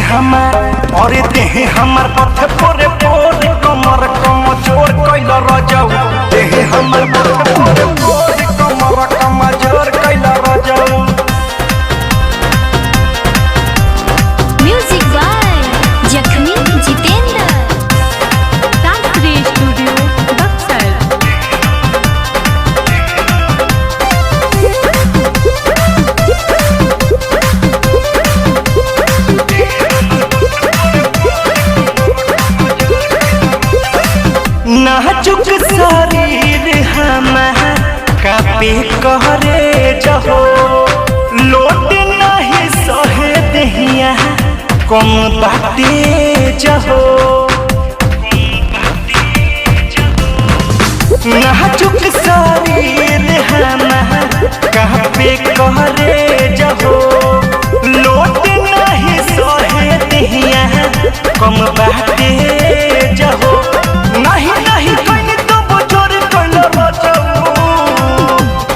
हमार और देह हमार पथ पोरे पोरे कमर कम जोर कैल रजौ देह हमार पथ पोरे पोरे कमर कम जोर कैल रजौ। म्यूजिक बाय जखमी जितेंद्र शास्त्रीय स्टूडियो बक्सर। नाजुक शरीर हमार कापे कहरे जहो लोट नहीं सहे दहिया कम बाटे जहो। नाजुक शरीर हमार कापे कहरे जहो लोट नहीं सहे दहिया कम बाटे जहो। नहीं नहीं कोई तो बोझोर कोइल रजौ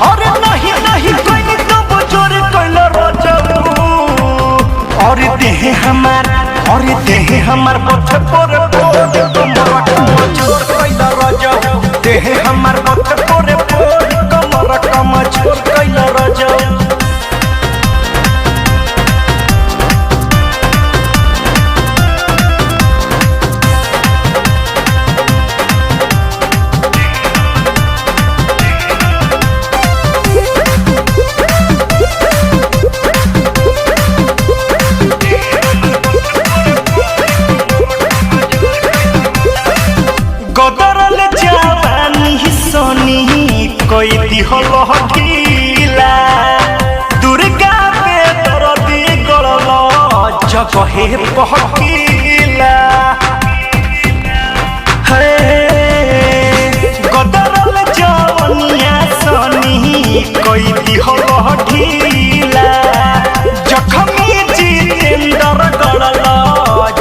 अरे नहीं नहीं कोई तो बोझोर कोइल रजौ और देह हमार पथ पर पोर कमर कम जोर कैल रजौ देह हमार पथ पर पोर कमर कम जोर कैल रजौ। गदरल जवानी सोनी कोई दिहल ढीला दुर्गा पे दरदी गड़ल जगहे पहकीला हे गदरल जवानिया सोनी कोई दिहल ढीला जखमी जितेंद्र गड़ल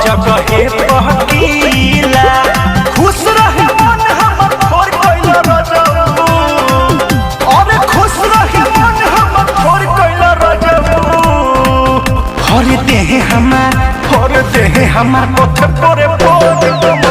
जगहे पहकीला। खुश रहे मन हमर छोड़ कैल रजौ और खुश रहे मन हमर छोड़ कैल रजौ हर देह हमार पथ पर पोर